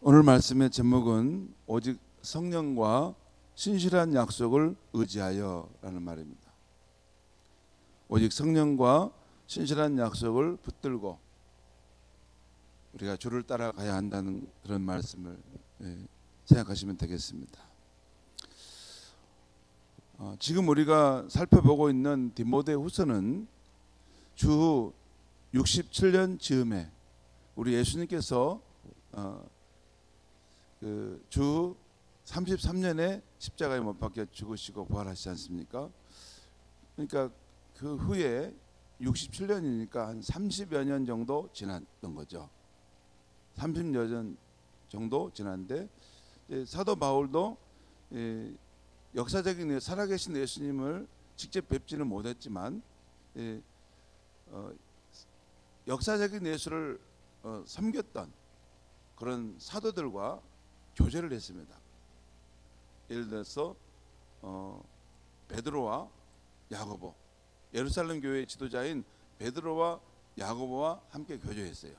오늘 말씀의 제목은 오직 성령과 신실한 약속을 의지하여라는 말입니다. 오직 성령과 신실한 약속을 붙들고 우리가 주를 따라가야 한다는 그런 말씀을 생각하시면 되겠습니다. 지금 우리가 살펴보고 있는 디모데후서는 주 67년 즈음에 우리 예수님께서 주 33년에 십자가에 못 박혀 죽으시고 부활하시지 않습니까? 그러니까 그 후에 67년이니까 한 30여 년 정도 지났던 거죠. 30여 년 정도 지났는데 사도 바울도 역사적인 살아계신 예수님을 직접 뵙지는 못했지만 역사적인 예수를 섬겼던 그런 사도들과 교제를 했습니다. 예를 들어서 베드로와 야고보, 예루살렘 교회의 지도자인 베드로와 야고보와 함께 교제했어요.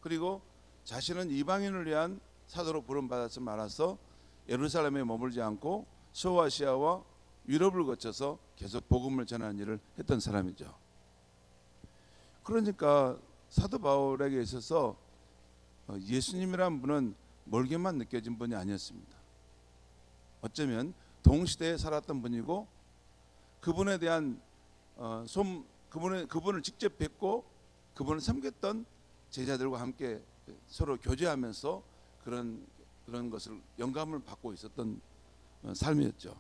그리고 자신은 이방인을 위한 사도로 부름받아서 말아서 예루살렘에 머물지 않고 소아시아와 유럽을 거쳐서 계속 복음을 전하는 일을 했던 사람이죠. 그러니까 사도 바울에게 있어서 예수님이란 분은 멀게만 느껴진 분이 아니었습니다. 어쩌면 동시대에 살았던 분이고 그분에 대한 그분을 직접 뵙고 그분을 섬겼던 제자들과 함께 서로 교제하면서 그런 것을 영감을 받고 있었던 삶이었죠.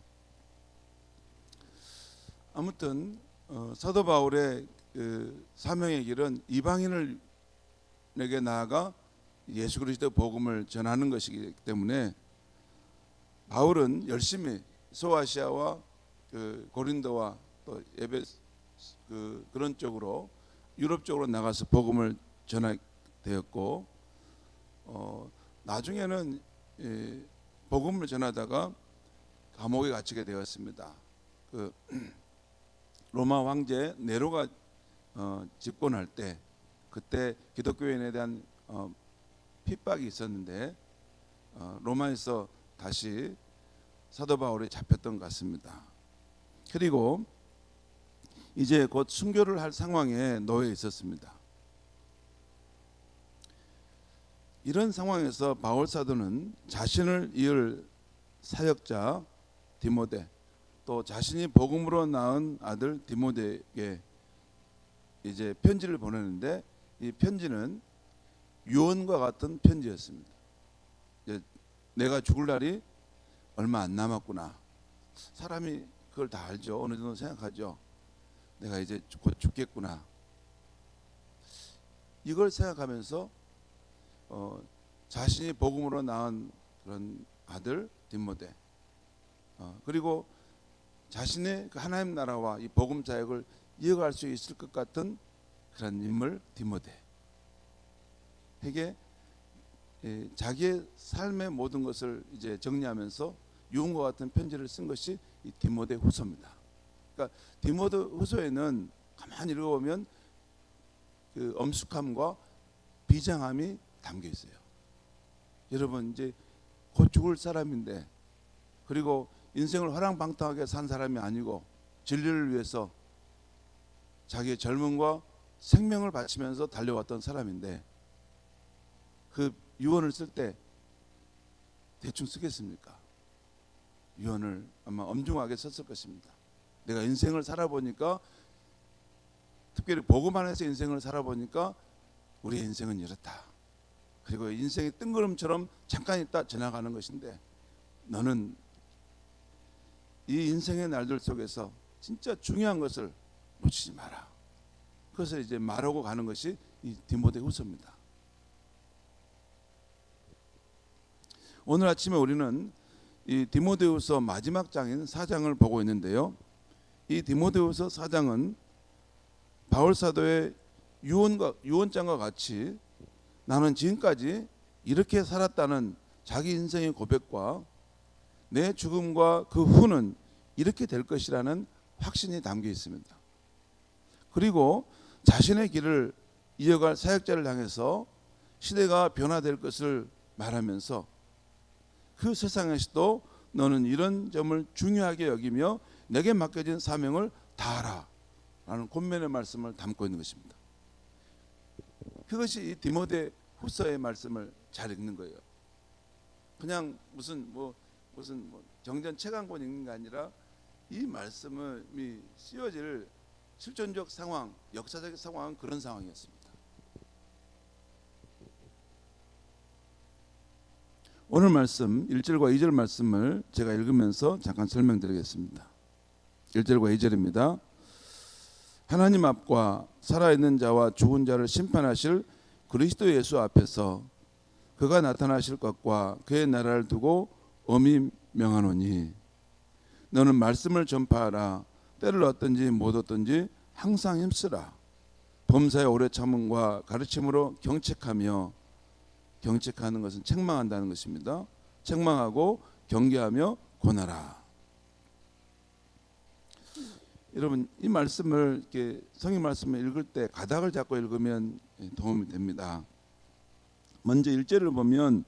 아무튼 사도 바울의 사명의 길은 이방인에게 나아가 예수 그리스도 복음을 전하는 것이기 때문에 바울은 열심히 소아시아와 고린도와 또 에베소 그런 쪽으로 유럽 쪽으로 나가서 복음을 전하게 되었고 나중에는 복음을 전하다가 감옥에 갇히게 되었습니다. 로마 황제 네로가 집권할 때 그때 기독교인에 대한 핍박이 있었는데 로마에서 다시 사도 바울이 잡혔던 것 같습니다. 그리고 이제 곧 순교를 할 상황에 놓여 있었습니다. 이런 상황에서 바울 사도는 자신을 이을 사역자 디모데 또 자신이 복음으로 낳은 아들 디모데에게 이제 편지를 보내는데 이 편지는 유언과 같은 편지였습니다. 내가 죽을 날이 얼마 안 남았구나. 사람이 그걸 다 알죠. 어느 정도 생각하죠. 내가 이제 곧 죽겠구나. 이걸 생각하면서 자신이 복음으로 낳은 그런 아들 디모데 그리고 자신의 그 하나님 나라와 이 복음 사역을 이어갈 수 있을 것 같은 그런 인물 디모데에게 자기의 삶의 모든 것을 이제 정리하면서 유언과 같은 편지를 쓴 것이 이 디모데 후서입니다. 그러니까 디모데 후서에는 가만히 읽어보면 그 엄숙함과 비장함이 담겨 있어요. 여러분 이제 곧 죽을 사람인데 그리고 인생을 화랑방탕하게 산 사람이 아니고 진리를 위해서 자기의 젊음과 생명을 바치면서 달려왔던 사람인데 그 유언을 쓸 때 대충 쓰겠습니까? 유언을 아마 엄중하게 썼을 것입니다. 내가 인생을 살아보니까 특별히 복음 안에서 인생을 살아보니까 우리의 인생은 이렇다. 그리고 인생이 뜬구름처럼 잠깐 있다 지나가는 것인데 너는 이 인생의 날들 속에서 진짜 중요한 것을 놓치지 마라. 그것을 이제 말하고 가는 것이 이 디모데 후서입니다. 오늘 아침에 우리는 이 디모데후서 마지막 장인 4장을 보고 있는데요. 이 디모데후서 4장은 바울 사도의 유언장과 같이 나는 지금까지 이렇게 살았다는 자기 인생의 고백과 내 죽음과 그 후는 이렇게 될 것이라는 확신이 담겨 있습니다. 그리고 자신의 길을 이어갈 사역자를 향해서 시대가 변화될 것을 말하면서 그 세상에서도 너는 이런 점을 중요하게 여기며 내게 맡겨진 사명을 다하라 라는 권면의 말씀을 담고 있는 것입니다. 그것이 이 디모데 후서의 말씀을 잘 읽는 거예요. 그냥 무슨 정전 책한권 읽는 게 아니라 이 말씀이 씌워질 실존적 상황, 역사적 상황은 그런 상황이었습니다. 오늘 말씀 1절과 2절 말씀을 제가 읽으면서 잠깐 설명드리겠습니다. 1절과 2절입니다. 하나님 앞과 살아있는 자와 죽은 자를 심판하실 그리스도 예수 앞에서 그가 나타나실 것과 그의 나라를 두고 엄히 명하노니 너는 말씀을 전파하라. 때를 얻든지 못 얻든지 항상 힘쓰라. 범사의 오래 참음과 가르침으로 경책하며, 경책하는 것은 책망한다는 것입니다. 책망하고 경계하며 권하라. 여러분, 이 말씀을 이렇게 성경 말씀을 읽을 때 가닥을 잡고 읽으면 도움이 됩니다. 먼저 1절을 보면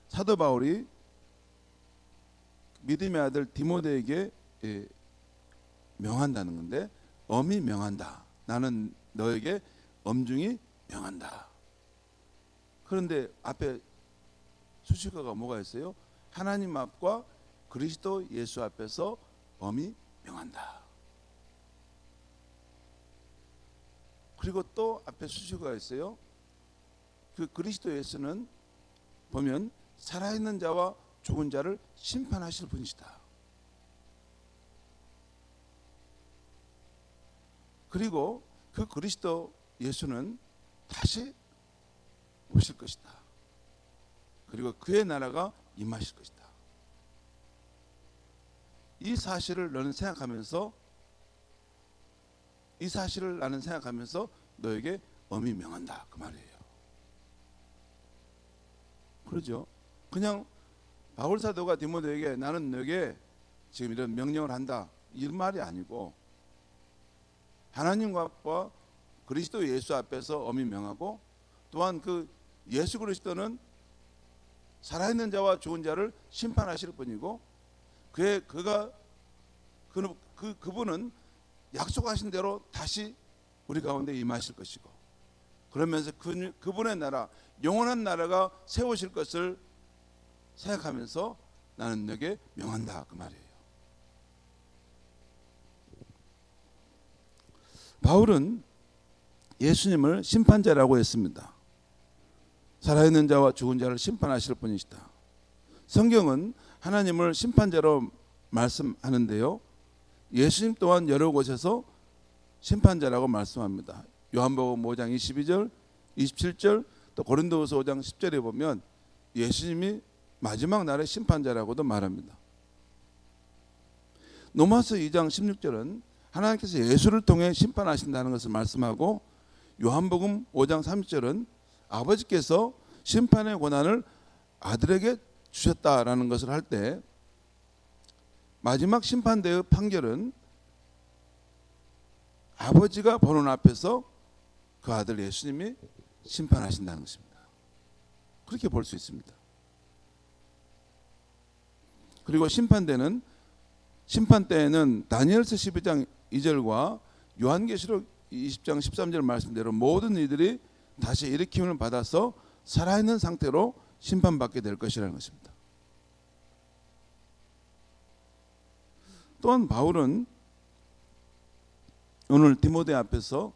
사도 바울이 믿음의 아들 디모데에게 명한다는 건데, 엄히 명한다. 나는 너에게 엄중히 명한다. 그런데 앞에 수식어가 뭐가 있어요? 하나님 앞과 그리스도 예수 앞에서 엄히 명한다. 그리고 또 앞에 수식어가 있어요. 그 그리스도 예수는 보면 살아있는 자와 죽은 자를 심판하실 분이시다. 그리고 그 그리스도 예수는 다시 오실 것이다. 그리고 그의 나라가 임하실 것이다. 이 사실을 나는 생각하면서 너에게 엄히 명한다, 그 말이에요. 그러죠. 그냥 바울 사도가 디모데에게 나는 너에게 지금 이런 명령을 한다, 이 말이 아니고 하나님과 그리스도 예수 앞에서 엄히 명하고, 또한 그 예수 그리스도는 살아있는 자와 죽은 자를 심판하실 분이고, 그분은 약속하신 대로 다시 우리 가운데 임하실 것이고, 그러면서 그분의 나라, 영원한 나라가 세우실 것을 생각하면서 나는 너에게 명한다, 그 말이에요. 바울은 예수님을 심판자라고 했습니다. 살아있는 자와 죽은 자를 심판하실 분이시다. 성경은 하나님을 심판자로 말씀하는데요, 예수님 또한 여러 곳에서 심판자라고 말씀합니다. 요한복음 5장 22절, 27절, 또 고린도후서 5장 10절에 보면 예수님이 마지막 날의 심판자라고도 말합니다. 로마서 2장 16절은 하나님께서 예수를 통해 심판하신다는 것을 말씀하고, 요한복음 5장 30절은 아버지께서 심판의 권한을 아들에게 주셨다라는 것을 할 때, 마지막 심판대의 판결은 아버지가 보는 앞에서 그 아들 예수님이 심판하신다는 것입니다. 그렇게 볼 수 있습니다. 그리고 심판대는 다니엘서 12장 2절과 요한계시록 20장 13절 말씀대로 모든 이들이 다시 일으킴을 받아서 살아있는 상태로 심판받게 될 것이라는 것입니다. 또한 바울은 오늘 디모데 앞에서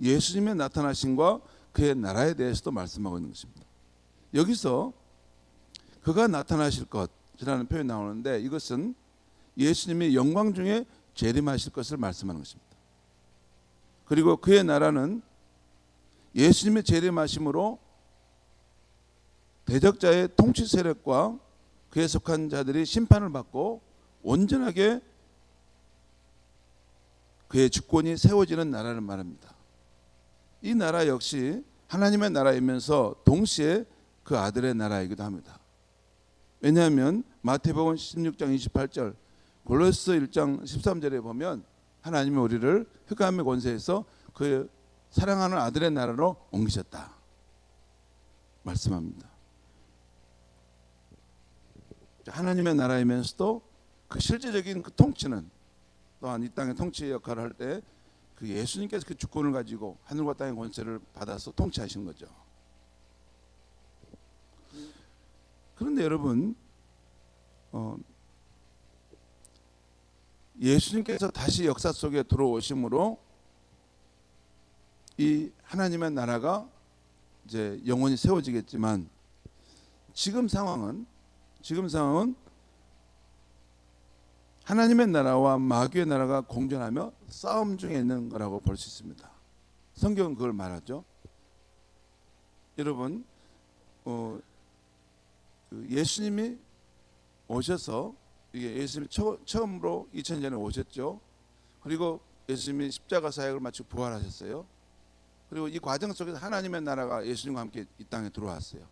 예수님의 나타나심과 그의 나라에 대해서도 말씀하고 있는 것입니다. 여기서 그가 나타나실 것이라는 표현이 나오는데, 이것은 예수님이 영광 중에 재림하실 것을 말씀하는 것입니다. 그리고 그의 나라는 예수님의 재림하심으로 대적자의 통치 세력과 그에 속한 자들이 심판을 받고 온전하게 그의 주권이 세워지는 나라를 말합니다. 이 나라 역시 하나님의 나라이면서 동시에 그 아들의 나라이기도 합니다. 왜냐하면 마태복음 16장 28절, 골로새 1장 13절에 보면 하나님이 우리를 흑암의 권세에서 그 사랑하는 아들의 나라로 옮기셨다. 말씀합니다. 하나님의 나라이면서도 그 실제적인 그 통치는 또한 이 땅의 통치 역할을 할 때 그 예수님께서 그 주권을 가지고 하늘과 땅의 권세를 받아서 통치하신 거죠. 그런데 여러분, 예수님께서 다시 역사 속에 들어오심으로 이 하나님의 나라가 이제 영원히 세워지겠지만 지금 상황은 하나님의 나라와 마귀의 나라가 공존하며 싸움 중에 있는 거라고 볼 수 있습니다. 성경은 그걸 말하죠. 여러분, 예수님이 오셔서 이게 예수님이 처음으로 2000년 전에 오셨죠. 그리고 예수님이 십자가 사역을 마치고 부활하셨어요. 그리고 이 과정 속에서 하나님의 나라가 예수님과 함께 이 땅에 들어왔어요.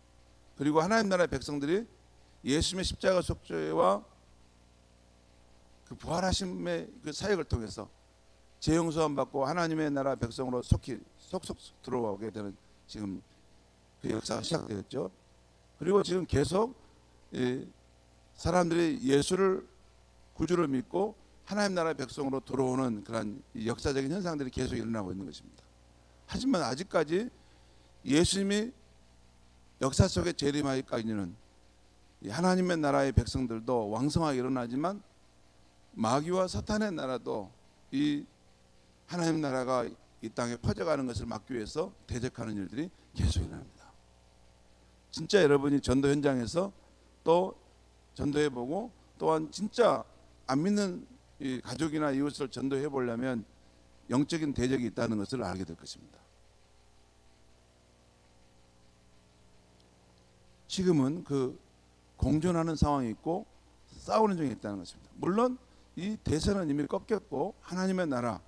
그리고 하나님 나라의 백성들이 예수님의 십자가 속죄와 그 부활하심의 그 사역을 통해서 재용서함 받고 하나님의 나라 백성으로 속속 들어오게 되는 지금 그 역사가 시작되었죠. 그리고 지금 계속 사람들이 예수를 구주로 믿고 하나님 나라의 백성으로 들어오는 그런 역사적인 현상들이 계속 일어나고 있는 것입니다. 하지만 아직까지 예수님이 역사 속에 재림하기까지는 하나님의 나라의 백성들도 왕성하게 일어나지만 마귀와 사탄의 나라도 이 하나님 나라가 이 땅에 퍼져가는 것을 막기 위해서 대적하는 일들이 계속 일어납니다. 진짜 여러분이 전도 현장에서 또 전도해보고 또한 진짜 안 믿는 이 가족이나 이웃을 전도해 보려면 영적인 대적이 있다는 것을 알게 될 것입니다. 지금은 그 공존하는 상황이 있고 싸우는 중에 있다는 것입니다. 물론 이 대선은 이미 꺾였고 하나님의 나라,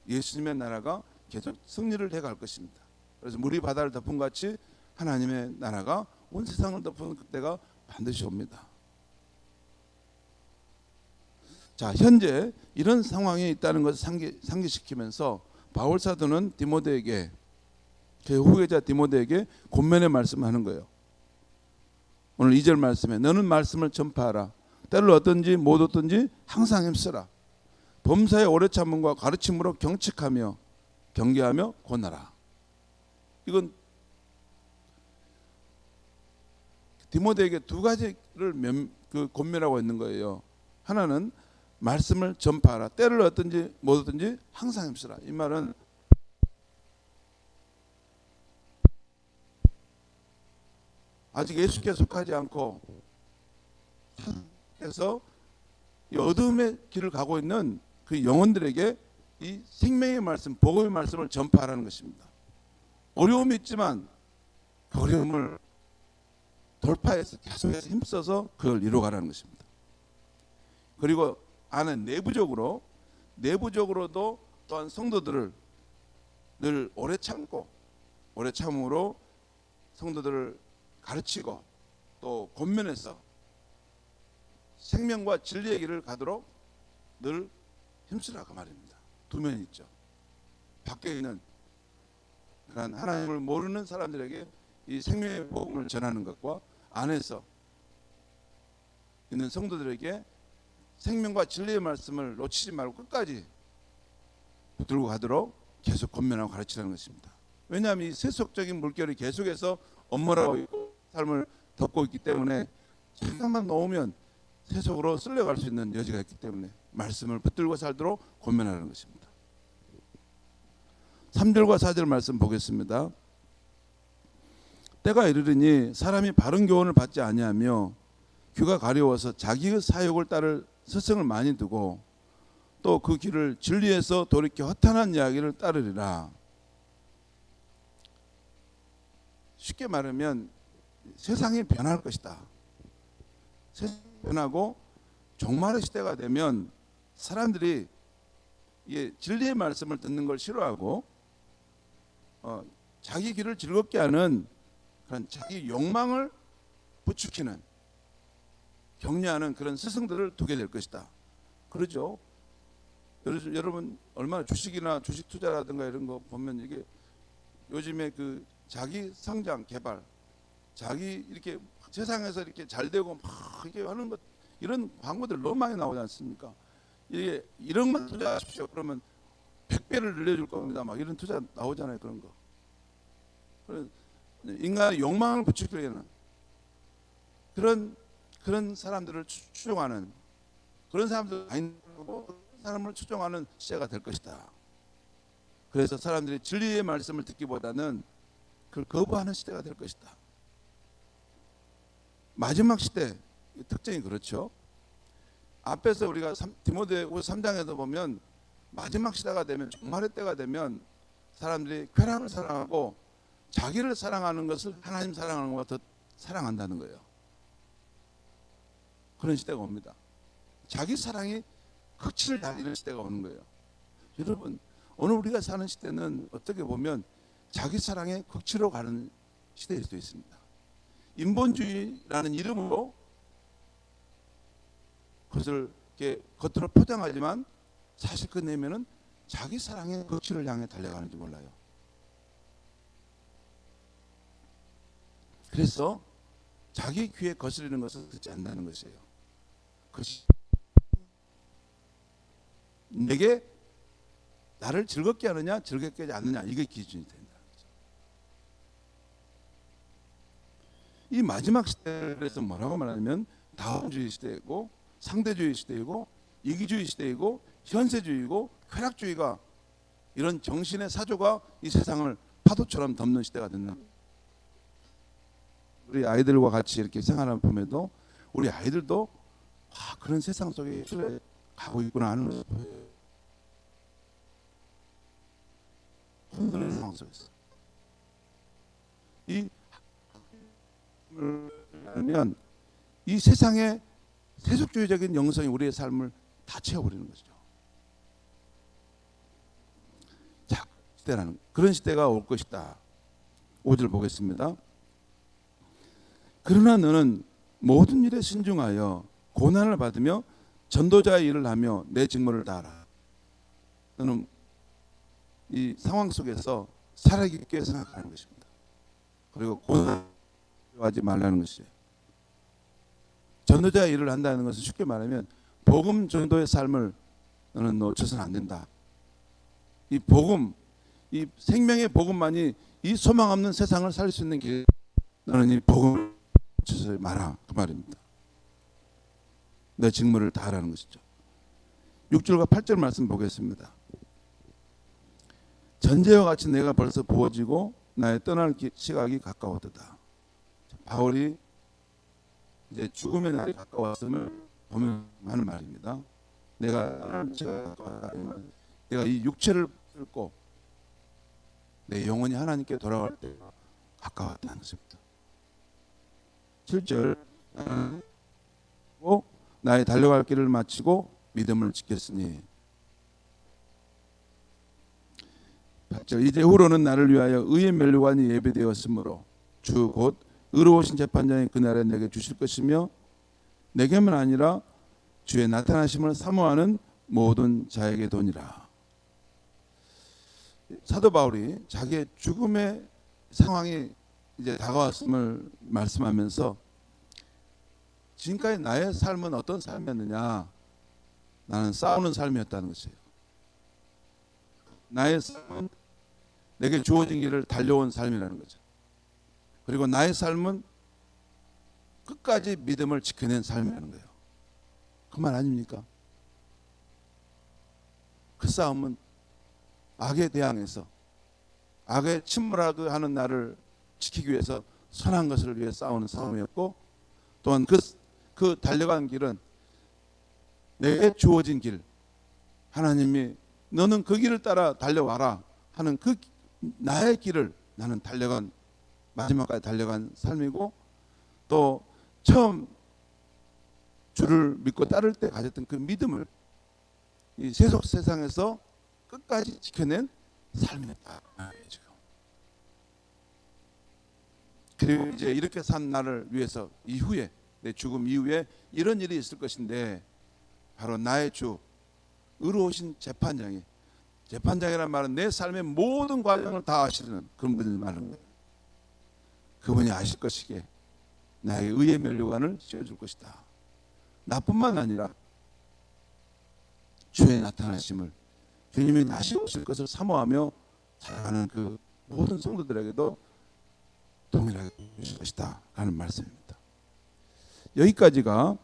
예수님의 나라가 계속 승리를 해갈 것입니다. 그래서 물이 바다를 덮은 같이 하나님의 나라가 온 세상을 덮은 그때가 반드시 옵니다. 자, 현재 이런 상황이 있다는 것을 상기시키면서 바울 사도는 디모데에게, 그 후계자 디모데에게 권면의 말씀을 하는 거예요. 오늘 2절 말씀에 너는 말씀을 전파하라. 때를 얻든지 못 얻든지 항상 힘쓰라. 범사의 오래 참음과 가르침으로 경책하며 경계하며 권하라. 이건 디모데에게 두 가지를 권면하고 있는 거예요. 하나는 말씀을 전파하라. 때를 얻든지 못 얻든지 항상 힘쓰라. 이 말은 아직 예수께 속하지 않고 그래서 이 어둠의 길을 가고 있는 그 영혼들에게 이 생명의 말씀, 복음의 말씀을 전파하라는 것입니다. 어려움이 있지만 그 어려움을 돌파해서 계속해서 힘써서 그걸 이루어가라는 것입니다. 그리고 안에 내부적으로도 또한 성도들을 늘 오래 참음으로 성도들을 가르치고 또 권면해서 생명과 진리의 길을 가도록 늘 힘쓰라 그 말입니다. 두 면이 있죠. 밖에 있는 그런 하나님을 모르는 사람들에게 이 생명의 복음을 전하는 것과 안에서 있는 성도들에게 생명과 진리의 말씀을 놓치지 말고 끝까지 붙들고 가도록 계속 권면하고 가르치라는 것입니다. 왜냐하면 이 세속적인 물결이 계속해서 엄몰하고 있고 삶을 덮고 있기 때문에 잠깐만 놓으면 세속으로 쓸려갈 수 있는 여지가 있기 때문에 말씀을 붙들고 살도록 권면하는 것입니다. 3절과 4절 말씀 보겠습니다. 때가 이르리니 사람이 바른 교훈을 받지 아니하며 귀가 가려워서 자기의 사욕을 따를 스승을 많이 두고 또 그 길을 진리에서 돌이켜 허탄한 이야기를 따르리라. 쉽게 말하면 세상이 변할 것이다. 세상이 변하고 종말의 시대가 되면 사람들이 진리의 말씀을 듣는 걸 싫어하고 자기 길을 즐겁게 하는 그런 자기 욕망을 부추기는 격려하는 그런 스승들을 두게 될 것이다. 그러죠. 여러분 얼마나 주식이나 주식 투자라든가 이런 거 보면 이게 요즘에 그 자기 성장 개발 자기 이렇게 세상에서 이렇게 잘 되고 막 이렇게 하는 것, 이런 광고들 너무 많이 나오지 않습니까? 이게 1억만 투자하십시오. 그러면 100배를 늘려줄 겁니다. 막 이런 투자 나오잖아요. 그런 거. 인간의 욕망을 부추기는 그런 사람들을 추종하는, 그런 사람들 아니고 사람을 추종하는 시대가 될 것이다. 그래서 사람들이 진리의 말씀을 듣기보다는 그걸 거부하는 시대가 될 것이다. 마지막 시대 특징이 그렇죠. 앞에서 우리가 디모데후서 3장에서 보면 마지막 시대가 되면, 종말의 때가 되면 사람들이 쾌락을 사랑하고 자기를 사랑하는 것을 하나님 사랑하는 것보다 더 사랑한다는 거예요. 그런 시대가 옵니다. 자기 사랑이 극치를 달리는 시대가 오는 거예요. 여러분, 오늘 우리가 사는 시대는 어떻게 보면 자기 사랑의 극치로 가는 시대일 수도 있습니다. 인본주의라는 이름으로 그것을 이렇게 겉으로 포장하지만 사실 그 내면은 자기 사랑의 극치를 향해 달려가는지 몰라요. 그래서 자기 귀에 거스리는 것을 듣지 않는다는 것이에요. 그것이 내게 나를 즐겁게 하느냐 즐겁게 하지 않느냐, 이게 기준이 된다는 거죠. 이 마지막 시대를 그래서 뭐라고 말하냐면 다원주의 시대이고 상대주의 시대이고 이기주의 시대이고 현세주의고 쾌락주의가, 이런 정신의 사조가 이 세상을 파도처럼 덮는 시대가 된다. 우리 아이들과 같이 이렇게 생활하는 봄에도 우리 아이들도 그런 세상 속에 가고 있구나 하는 것을 보여요. 흔들리는 상황 속에서 이 세상의 세속주의적인 영성이 우리의 삶을 다 채워버리는 것이죠. 자, 시대라는 그런 시대가 올 것이다. 5절 보겠습니다. 그러나 너는 모든 일에 신중하여 고난을 받으며 전도자의 일을 하며 내 직무를 다하라. 너는 이 상황 속에서 살아있게 생각하는 것입니다. 그리고 고난하지 말라는 것이에요. 전도자의 일을 한다는 것은 쉽게 말하면 복음 전도의 삶을 너는 놓쳐서는 안 된다. 이 복음, 이 생명의 복음만이 이 소망 없는 세상을 살 수 있는 길, 너는 이 복음을 놓쳐서 마라, 그 말입니다. 내 직무를 다하라는 것이죠. 6절과 8절 말씀 보겠습니다. 전제와 같이 내가 벌써 부어지고 나의 떠날 시각이 가까웠다. 바울이 이제 죽음의 날이 가까웠음을 보면 하는 말입니다. 내가 이 육체를 뚫고 내 영혼이 하나님께 돌아갈 때가 가까웠다는 것입니다. 7절 나의 달려갈 길을 마치고 믿음을 지켰으니. 8절 이제 후로는 나를 위하여 의의 면류관이 예비되었으므로 주 곧 의로우신 재판장이 그날에 내게 주실 것이며 내게만 아니라 주의 나타나심을 사모하는 모든 자에게 도니라. 사도 바울이 자기의 죽음의 상황이 이제 다가왔음을 말씀하면서 지금까지 나의 삶은 어떤 삶이었느냐? 나는 싸우는 삶이었다는 것이에요. 나의 삶은 내게 주어진 길을 달려온 삶이라는 거죠. 그리고 나의 삶은 끝까지 믿음을 지켜낸 삶이라는 거예요. 그 말 아닙니까? 그 싸움은 악에 대항해서 악에 침몰하게 하는 나를 지키기 위해서 선한 것을 위해 싸우는 싸움이었고, 또한 그 달려간 길은 내게 주어진 길, 하나님이 너는 그 길을 따라 달려와라 하는 그 나의 길을 나는 달려간, 마지막까지 달려간 삶이고, 또 처음 주를 믿고 따를 때 가졌던 그 믿음을 이 세속 세상에서 끝까지 지켜낸 삶이었다. 지금. 그리고 이제 이렇게 산 나를 위해서 이후에, 내 죽음 이후에 이런 일이 있을 것인데, 바로 나의 주 의로우신 재판장이, 재판장이란 말은 내 삶의 모든 과정을 다 아시는 그런 분이 말하는 거예요. 그분이 아실 것이기에 나에게 의의 면류관을 씌워줄 것이다. 나뿐만 아니라 주의 나타나심을, 주님이 다시 오실 것을 사모하며 살아가는 그 모든 성도들에게도 동일하게 주실 것이다 라는 말씀입니다. 여기까지가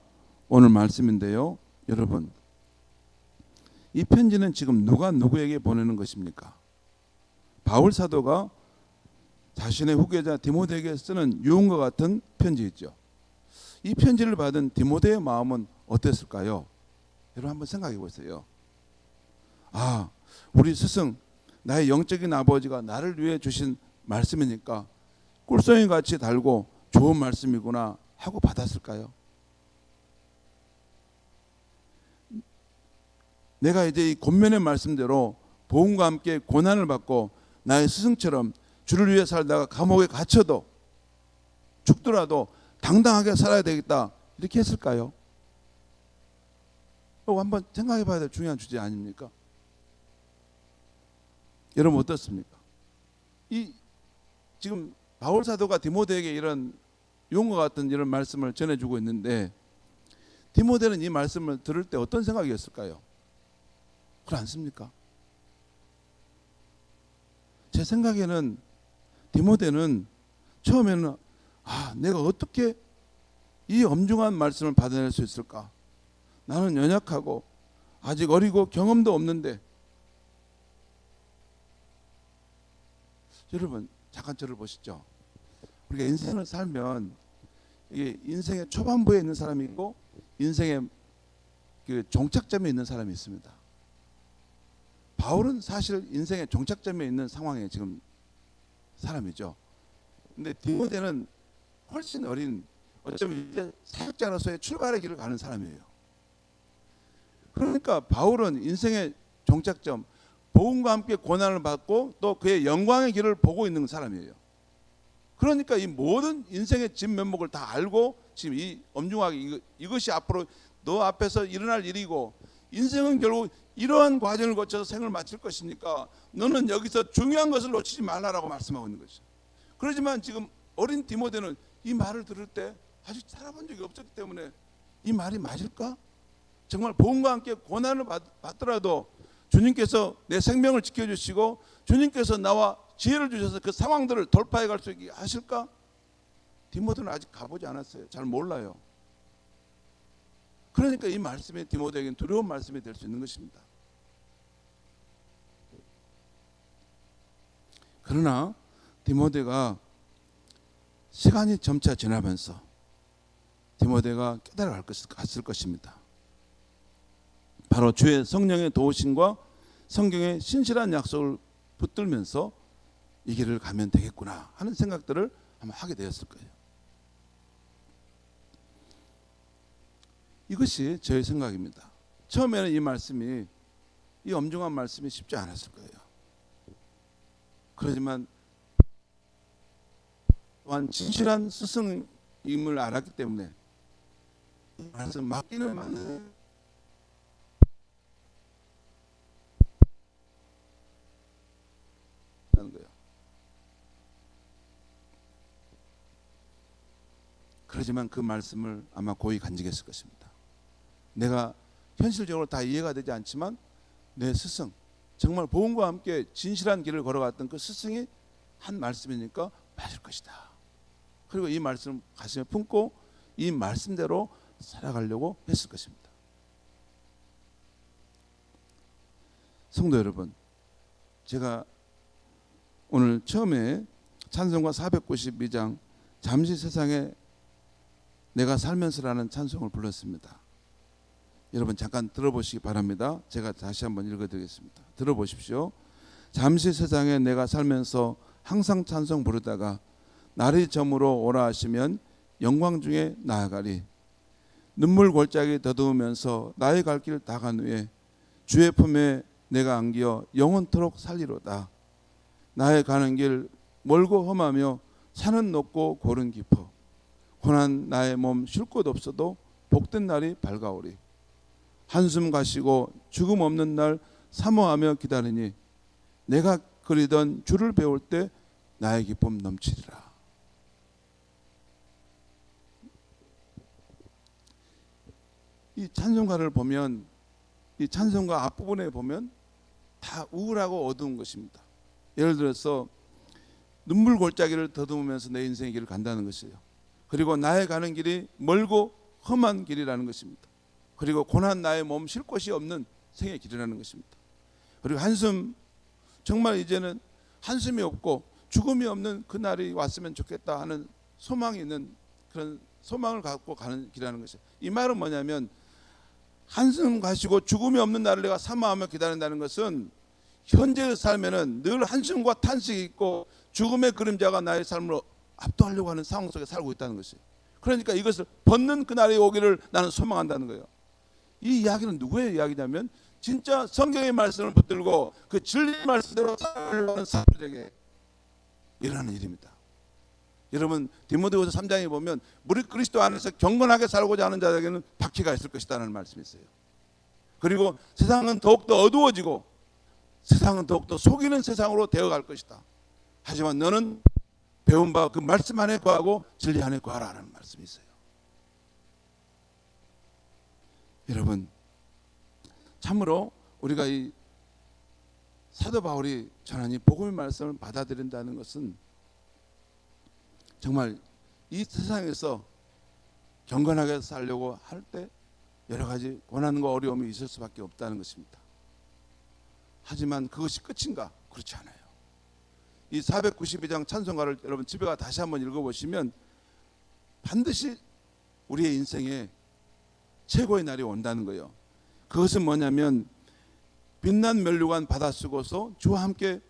오늘 말씀인데요. 여러분, 이 편지는 지금 누가 누구에게 보내는 것입니까? 바울 사도가 자신의 후계자 디모데에게 쓰는 유언과 같은 편지이죠. 이 편지를 받은 디모데의 마음은 어땠을까요? 여러분 한번 생각해 보세요. 아, 우리 스승, 나의 영적인 아버지가 나를 위해 주신 말씀이니까 꿀송이 같이 달고 좋은 말씀이구나 하고 받았을까요? 내가 이제 이 권면의 말씀대로 복음과 함께 고난을 받고 나의 스승처럼 주를 위해 살다가 감옥에 갇혀도 죽더라도 당당하게 살아야 되겠다 이렇게 했을까요? 한번 생각해 봐야 될 중요한 주제 아닙니까? 여러분 어떻습니까? 이 지금 바울 사도가 디모데에게 이런 용과 같은 이런 말씀을 전해주고 있는데 디모데는 이 말씀을 들을 때 어떤 생각이었을까요? 그렇지 않습니까? 제 생각에는 디모데는 처음에는 내가 어떻게 이 엄중한 말씀을 받아낼 수 있을까? 나는 연약하고 아직 어리고 경험도 없는데. 여러분 잠깐 저를 보시죠. 우리가 인생을 살면 이게 인생의 초반부에 있는 사람이 있고 인생의 그 종착점에 있는 사람이 있습니다. 바울은 사실 인생의 종착점에 있는 상황에 지금 사람이죠. 근데 디모데는 훨씬 어린, 어쩌면 이제 사역자로서의 출발의 길을 가는 사람이에요. 그러니까 바울은 인생의 종착점, 복음과 함께 고난을 받고 또 그의 영광의 길을 보고 있는 사람이에요. 그러니까 이 모든 인생의 진면목을 다 알고 지금 이 엄중하게 이것이 앞으로 너 앞에서 일어날 일이고 인생은 결국 이러한 과정을 거쳐서 생을 마칠 것이니까 너는 여기서 중요한 것을 놓치지 말라라고 말씀하고 있는 것이죠. 그렇지만 지금 어린 디모데는 이 말을 들을 때 아직 살아본 적이 없었기 때문에 이 말이 맞을까? 정말 복음과 함께 고난을 받더라도 주님께서 내 생명을 지켜주시고 주님께서 나와 지혜를 주셔서 그 상황들을 돌파해 갈 수 있게 하실까? 디모데는 아직 가보지 않았어요. 잘 몰라요. 그러니까 이 말씀이 디모데에게는 두려운 말씀이 될 수 있는 것입니다. 그러나 디모데가 시간이 점차 지나면서 디모데가 깨달아갔을 것입니다. 바로 주의 성령의 도우심과 성경의 신실한 약속을 붙들면서 이 길을 가면 되겠구나 하는 생각들을 아마 하게 되었을 거예요. 이것이 저의 생각입니다. 처음에는 이 말씀이, 이 엄중한 말씀이 쉽지 않았을 거예요. 그렇지만 또한 진실한 스승임을 알았기 때문에 이 말씀 맡기는 많은 거예요. 그렇지만 그 말씀을 아마 고이 간직했을 것입니다. 내가 현실적으로 다 이해가 되지 않지만 내 스승, 정말 복음과 함께 진실한 길을 걸어갔던 그 스승이 한 말씀이니까 맞을 것이다. 그리고 이 말씀을 가슴에 품고 이 말씀대로 살아가려고 했을 것입니다. 성도 여러분, 제가 오늘 처음에 찬송가 492장 잠시 세상에 내가 살면서라는 찬송을 불렀습니다. 여러분 잠깐 들어보시기 바랍니다. 제가 다시 한번 읽어드리겠습니다. 들어보십시오. 잠시 세상에 내가 살면서 항상 찬송 부르다가 날이 저물어 오라 하시면 영광 중에 나아가리. 눈물 골짜기 더더우면서 나의 갈 길 다 간 후에 주의 품에 내가 안기어 영원토록 살리로다. 나의 가는 길 멀고 험하며 산은 높고 골은 깊어. 고난 나의 몸 쉴 곳 없어도 복된 날이 밝아오리. 한숨 가시고 죽음 없는 날 사모하며 기다리니 내가 그리던 주를 배울 때 나의 기쁨 넘치리라. 이 찬송가를 보면 이 찬송가 앞부분에 보면 다 우울하고 어두운 것입니다. 예를 들어서 눈물 골짜기를 더듬으면서 내 인생의 길을 간다는 것이에요. 그리고 나의 가는 길이 멀고 험한 길이라는 것입니다. 그리고 고난 나의 몸 쉴 곳이 없는 생의 길이라는 것입니다. 그리고 한숨, 정말 이제는 한숨이 없고 죽음이 없는 그날이 왔으면 좋겠다 하는 소망이 있는 그런 소망을 갖고 가는 길이라는 것이에요. 이 말은 뭐냐면 한숨 가시고 죽음이 없는 날을 내가 사모하며 기다린다는 것은 현재의 삶에는 늘 한숨과 탄식이 있고 죽음의 그림자가 나의 삶을 압도하려고 하는 상황 속에 살고 있다는 것이에요. 그러니까 이것을 벗는 그날이 오기를 나는 소망한다는 거예요. 이 이야기는 누구의 이야기냐면 진짜 성경의 말씀을 붙들고 그 진리의 말씀대로 살아가려고 하는 사람들에게 일어나는 일입니다. 여러분 디모데후서 3장에 보면 무릇 그리스도 안에서 경건하게 살고자 하는 자에게는 박해가 있을 것이다라는 말씀이 있어요. 그리고 세상은 더욱더 어두워지고 세상은 더욱더 속이는 세상으로 되어갈 것이다. 하지만 너는 배운 바 그 말씀 안에 거하고 진리 안에 거하라는 말씀이 있어요. 여러분 참으로 우리가 이 사도 바울이 전한 이 복음의 말씀을 받아들인다는 것은 정말 이 세상에서 경건하게 살려고 할 때 여러 가지 고난과 어려움이 있을 수밖에 없다는 것입니다. 하지만 그것이 끝인가? 그렇지 않아요. 이 492장 찬송가를 여러분 집에 가 다시 한번 읽어보시면 반드시 우리의 인생에 최고의 날이 온다는 거예요. 그것은 뭐냐면 빛난 면류관 받아 쓰고서 주와 함께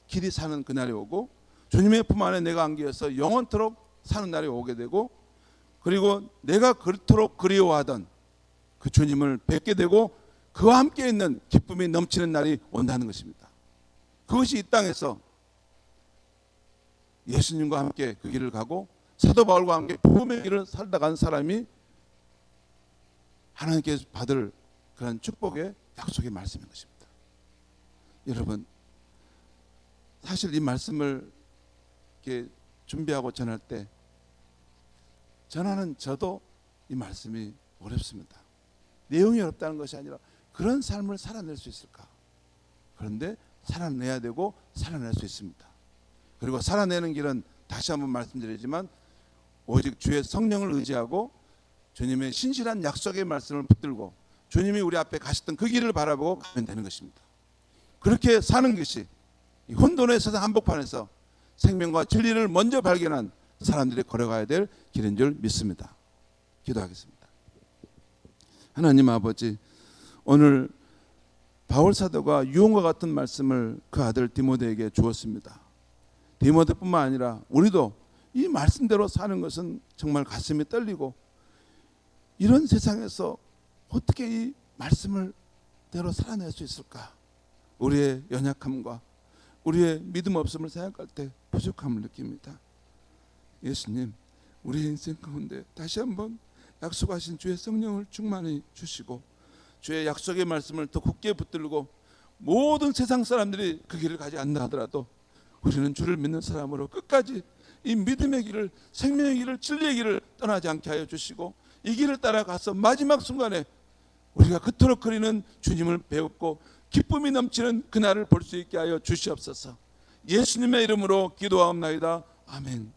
길이 사는 그날이 오고 주님의 품 안에 내가 안기어서 영원토록 사는 날이 오게 되고 그리고 내가 그토록 그리워하던 그 주님을 뵙게 되고 그와 함께 있는 기쁨이 넘치는 날이 온다는 것입니다. 그것이 이 땅에서 예수님과 함께 그 길을 가고 사도 바울과 함께 복음의 길을 살다 간 사람이 하나님께서 받을 그런 축복의 약속의 말씀인 것입니다. 여러분 사실 이 말씀을 이렇게 준비하고 전할 때 전하는 저도 이 말씀이 어렵습니다. 내용이 어렵다는 것이 아니라 그런 삶을 살아낼 수 있을까? 그런데 살아내야 되고 살아낼 수 있습니다. 그리고 살아내는 길은 다시 한번 말씀드리지만 오직 주의 성령을 의지하고 주님의 신실한 약속의 말씀을 붙들고 주님이 우리 앞에 가셨던 그 길을 바라보고 가면 되는 것입니다. 그렇게 사는 것이 이 혼돈의 세상 한복판에서 생명과 진리를 먼저 발견한 사람들이 걸어가야 될 길인 줄 믿습니다. 기도하겠습니다. 하나님 아버지, 오늘 바울 사도가 유언과 같은 말씀을 그 아들 디모데에게 주었습니다. 디모데뿐만 아니라 우리도 이 말씀대로 사는 것은 정말 가슴이 떨리고 이런 세상에서 어떻게 이 말씀을 대로 살아낼 수 있을까? 우리의 연약함과 우리의 믿음 없음을 생각할 때 부족함을 느낍니다. 예수님, 우리의 인생 가운데 다시 한번 약속하신 주의 성령을 충만히 주시고 주의 약속의 말씀을 더 굳게 붙들고 모든 세상 사람들이 그 길을 가지 않나 하더라도 우리는 주를 믿는 사람으로 끝까지 이 믿음의 길을, 생명의 길을, 진리의 길을 떠나지 않게 하여 주시고 이 길을 따라가서 마지막 순간에 우리가 그토록 그리는 주님을 배웠고 기쁨이 넘치는 그날을 볼 수 있게 하여 주시옵소서. 예수님의 이름으로 기도하옵나이다. 아멘.